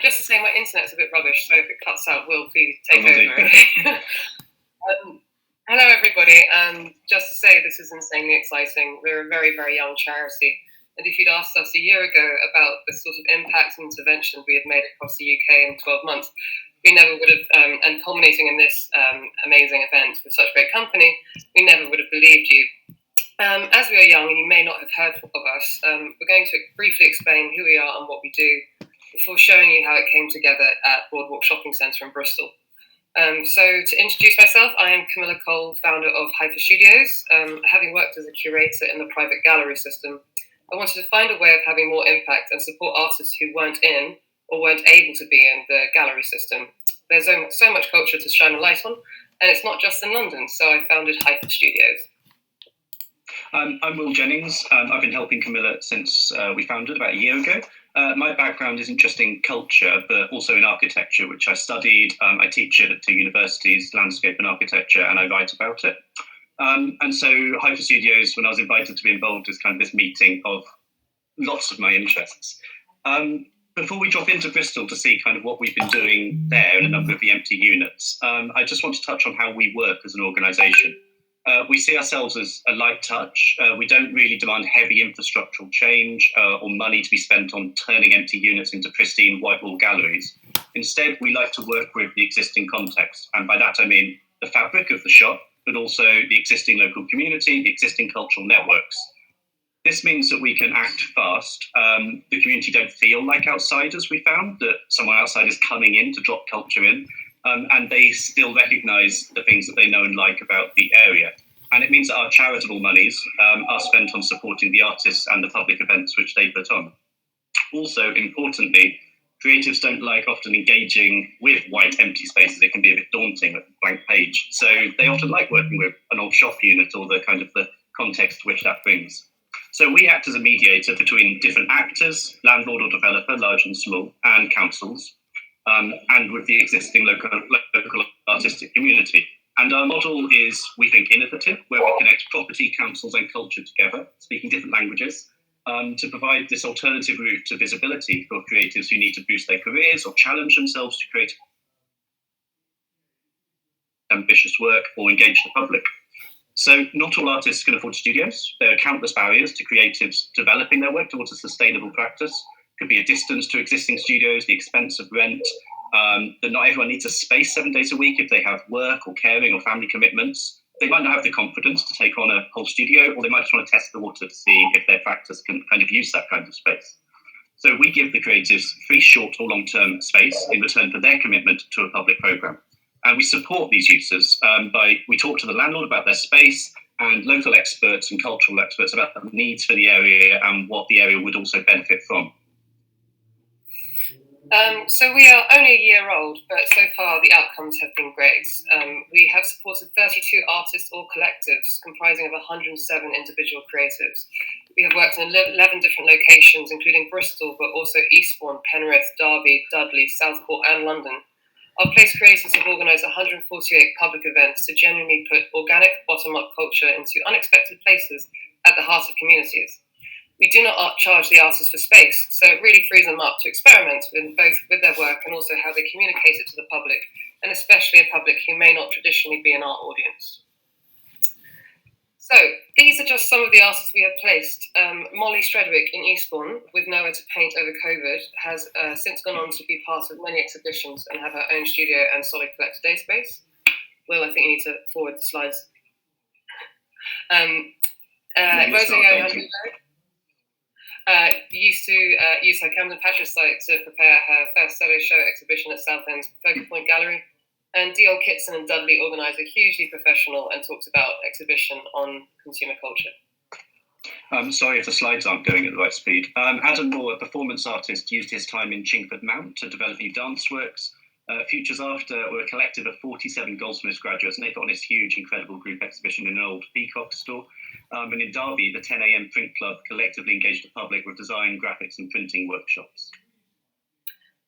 Just to say, my internet's a bit rubbish, so if it cuts out, Will, please take over. Hello, everybody. Just to say, this is insanely exciting. We're a very, very young charity. And if you'd asked us a year ago about the sort of impact and intervention we had made across the UK in 12 months, we never would have, and culminating in this amazing event with such great company, we never would have believed you. As we are young and you may not have heard of us, we're going to briefly explain who we are and what we do before showing you how it came together at Broadwalk Shopping Centre in Bristol. So to introduce myself, I am Camilla Cole, founder of Hypha Studios. Having worked as a curator in the private gallery system, I wanted to find a way of having more impact and support artists who weren't in or weren't able to be in the gallery system. There's so much culture to shine a light on, and it's not just in London, so I founded Hypha Studios. I'm Will Jennings. I've been helping Camilla since we founded about a year ago. My background isn't just in culture, but also in architecture, which I studied. I teach at two universities, landscape and architecture, and I write about it. And so Hypha Studios, when I was invited to be involved, is kind of this meeting of lots of my interests. Before we drop into Bristol to see kind of what we've been doing there in a number of the empty units, I just want to touch on how we work as an organisation. We see ourselves as a light touch. We don't really demand heavy infrastructural change or money to be spent on turning empty units into pristine white wall galleries. Instead, we like to work with the existing context. And by that, I mean the fabric of the shop, but also the existing local community, the existing cultural networks. This means that we can act fast. The community don't feel like outsiders, we found, that someone outside is coming in to drop culture in. And they still recognise the things that they know and like about the area. And it means that our charitable monies are spent on supporting the artists and the public events which they put on. Also, importantly, creatives don't like often engaging with white empty spaces. It can be a bit daunting, a blank page. So they often like working with an old shop unit or the kind of the context which that brings. So we act as a mediator between different actors, landlord or developer, large and small, and councils. And with the existing local artistic community. And our model is, we think, innovative, where we connect property, councils and culture together, speaking different languages, to provide this alternative route to visibility for creatives who need to boost their careers or challenge themselves to create ambitious work or engage the public. So not all artists can afford studios. There are countless barriers to creatives developing their work towards a sustainable practice. Could be a distance to existing studios, the expense of rent, that not everyone needs a space 7 days a week if they have work or caring or family commitments. They might not have the confidence to take on a whole studio, or they might just want to test the water to see if their practice can kind of use that kind of space. So we give the creatives free short or long-term space in return for their commitment to a public programme. And we support these users we talk to the landlord about their space and local experts and cultural experts about the needs for the area and what the area would also benefit from. So we are only a year old, but so far the outcomes have been great. We have supported 32 artists or collectives comprising of 107 individual creatives. We have worked in 11 different locations, including Bristol, but also Eastbourne, Penrith, Derby, Dudley, Southport and London. Our place creators have organised 148 public events to genuinely put organic, bottom-up culture into unexpected places at the heart of communities. We do not charge the artists for space, so it really frees them up to experiment both with their work and also how they communicate it to the public, and especially a public who may not traditionally be in our audience. So these are just some of the artists we have placed. Molly Stredwick in Eastbourne, with nowhere to paint over COVID, has since gone on to be part of many exhibitions and have her own studio and solid collector database. Will, I think you need to forward the slides. Rosa Johan used to use her Camden Patches site to prepare her first solo show exhibition at Southend's Focal Point Gallery. And Dion Kitson and Dudley organised a hugely professional and talked about exhibition on consumer culture. I'm sorry if the slides aren't going at the right speed. Adam Moore, a performance artist, used his time in Chingford Mount to develop new dance works. Futures After were a collective of 47 Goldsmiths graduates, and they put on this huge, incredible group exhibition in an old Peacock store. And in Derby, the 10 a.m. Print Club collectively engaged the public with design, graphics and printing workshops.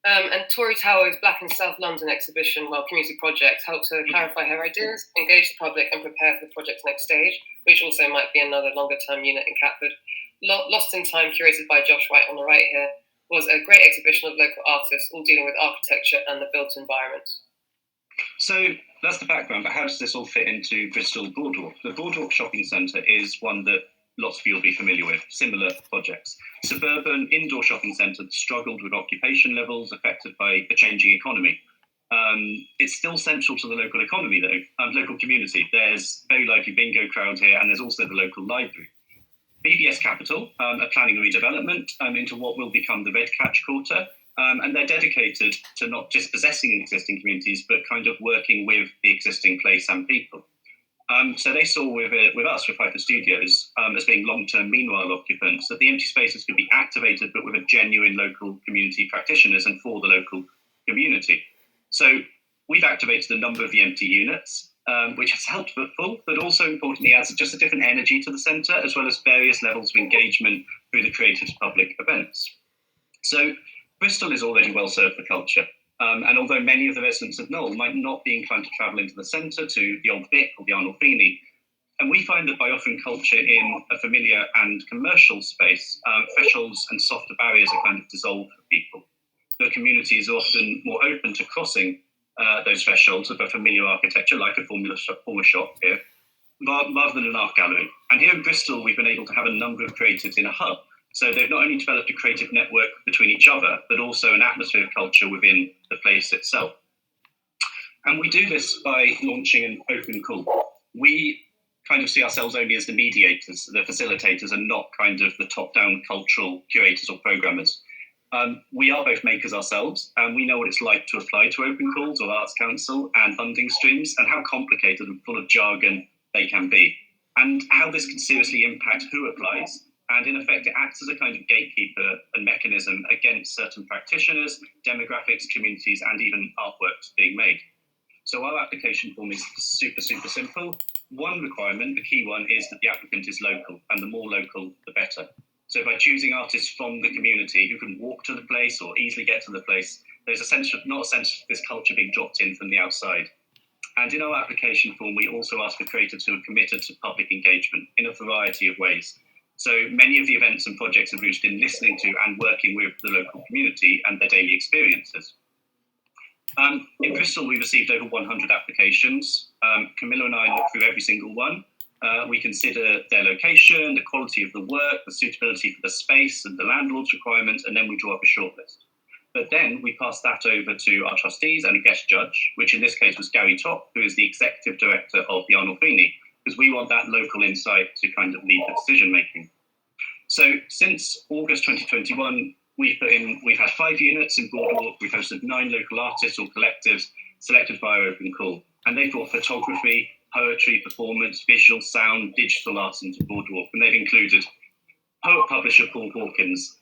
And Tori Tower's Black in South London exhibition, community project, helped her clarify her ideas, engage the public and prepare for the project's next stage, which also might be another longer term unit in Catford. Lost in Time, curated by Josh Wright on the right here, was a great exhibition of local artists, all dealing with architecture and the built environment. So that's the background, but how does this all fit into Bristol Boardwalk? The Boardwalk Shopping Centre is one that lots of you will be familiar with, similar projects. Suburban indoor shopping centre that struggled with occupation levels affected by the changing economy. It's still central to the local economy, though, local community. There's very likely bingo crowd here, and there's also the local library. BBS Capital are planning a redevelopment into what will become the Red Catch Quarter, and they're dedicated to not just possessing existing communities, but kind of working with the existing place and people. So they saw with us, with Hypha Studios, as being long-term meanwhile occupants, that the empty spaces could be activated, but with a genuine local community practitioners and for the local community. So we've activated a number of the empty units, which has helped footfall, but also importantly adds just a different energy to the centre, as well as various levels of engagement through the creative public events. So Bristol is already well served for culture. And although many of the residents of Knoll might not be inclined to travel into the centre to the Old Vic or the Arnold Feeney, and we find that by offering culture in a familiar and commercial space, thresholds and softer barriers are kind of dissolved for people. The community is often more open to crossing those thresholds of a familiar architecture, like a former shop here, rather than an art gallery. And here in Bristol, we've been able to have a number of creatives in a hub. So they've not only developed a creative network between each other, but also an atmosphere of culture within the place itself. And we do this by launching an open call. We kind of see ourselves only as the mediators, the facilitators, and not kind of the top-down cultural curators or programmers. We are both makers ourselves, and we know what it's like to apply to open calls or Arts Council and funding streams, and how complicated and full of jargon they can be, and how this can seriously impact who applies. And in effect, it acts as a kind of gatekeeper and mechanism against certain practitioners, demographics, communities, and even artworks being made. So our application form is super, super simple. One requirement, the key one, is that the applicant is local, and the more local, the better. So by choosing artists from the community who can walk to the place or easily get to the place, there's not a sense of this culture being dropped in from the outside. And in our application form, we also ask for creators who are committed to public engagement in a variety of ways. So many of the events and projects are rooted in listening to and working with the local community and their daily experiences. In Bristol, we received over 100 applications. Camilla and I looked through every single one. We consider their location, the quality of the work, the suitability for the space and the landlord's requirements, and then we draw up a shortlist. But then we pass that over to our trustees and a guest judge, which in this case was Gary Topp, who is the executive director of the Arnold Feeney, because we want that local insight to kind of lead the decision making. So since August 2021, we've had 5 units in Boardwalk. We've hosted 9 local artists or collectives selected via open call, and they brought photography, poetry, performance, visual, sound, digital arts into Boardwalk, and they've included poet-publisher Paul Hawkins,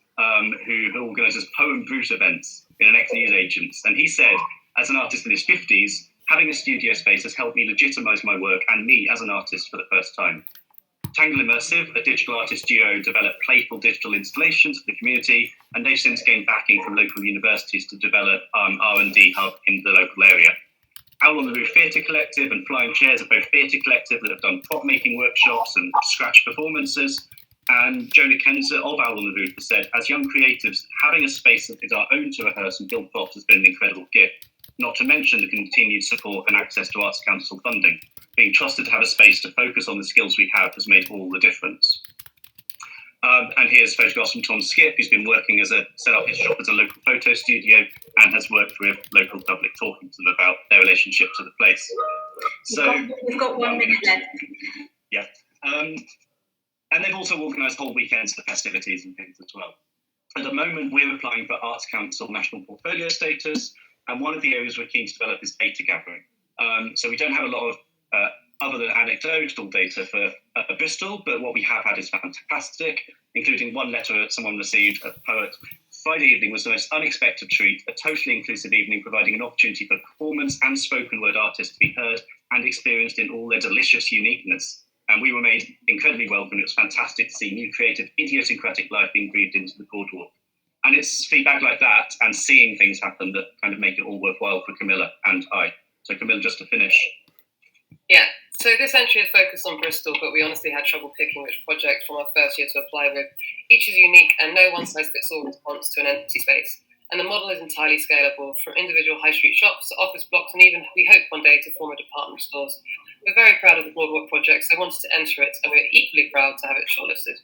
who organises Poem Brute events in an ex-news agents, and he said, as an artist in his 50s, having a studio space has helped me legitimise my work and me as an artist for the first time. Tangle Immersive, a digital artist duo, developed playful digital installations for the community, and they've since gained backing from local universities to develop R&D hub in the local area. Owl on the Roof Theatre Collective and Flying Chairs are both theatre collective that have done prop making workshops and scratch performances. And Jonah Kenzer of Owl on the Roof has said, as young creatives, having a space that is our own to rehearse and build props has been an incredible gift, not to mention the continued support and access to Arts Council funding. Being trusted to have a space to focus on the skills we have has made all the difference. And here's photographs from Tom Skip, who's been working set up his shop as a local photo studio and has worked with local public, talking to them about their relationship to the place. So we've got 1 minute left. Yeah. And they've also organised whole weekends for festivities and things as well. At the moment, we're applying for Arts Council National Portfolio status, and one of the areas we're keen to develop is data gathering. So we don't have a lot of other than anecdotal data for Bristol, but what we have had is fantastic, including one letter that someone received, a poet. Friday evening was the most unexpected treat, a totally inclusive evening providing an opportunity for performance and spoken word artists to be heard and experienced in all their delicious uniqueness. And we were made incredibly welcome. It was fantastic to see new creative, idiosyncratic life being breathed into the Boardwalk. And it's feedback like that and seeing things happen that kind of make it all worthwhile for Camilla and I. So Camilla, just to finish. Yeah, so this entry is focused on Bristol, but we honestly had trouble picking which project from our first year to apply with. Each is unique and no one-size-fits-all response to an empty space. And the model is entirely scalable, from individual high street shops to office blocks and even, we hope one day, to former department stores. We're very proud of the Boardwalk project, so wanted to enter it, and we're equally proud to have it shortlisted.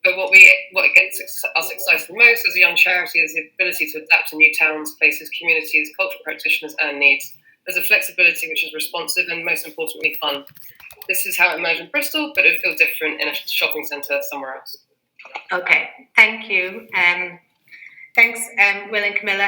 But what gets us excited most as a young charity is the ability to adapt to new towns, places, communities, cultural practitioners, and needs. There's a flexibility which is responsive and, most importantly, fun. This is how it emerged in Bristol, but it feels different in a shopping centre somewhere else. Okay, thank you. Thanks, Will and Camilla.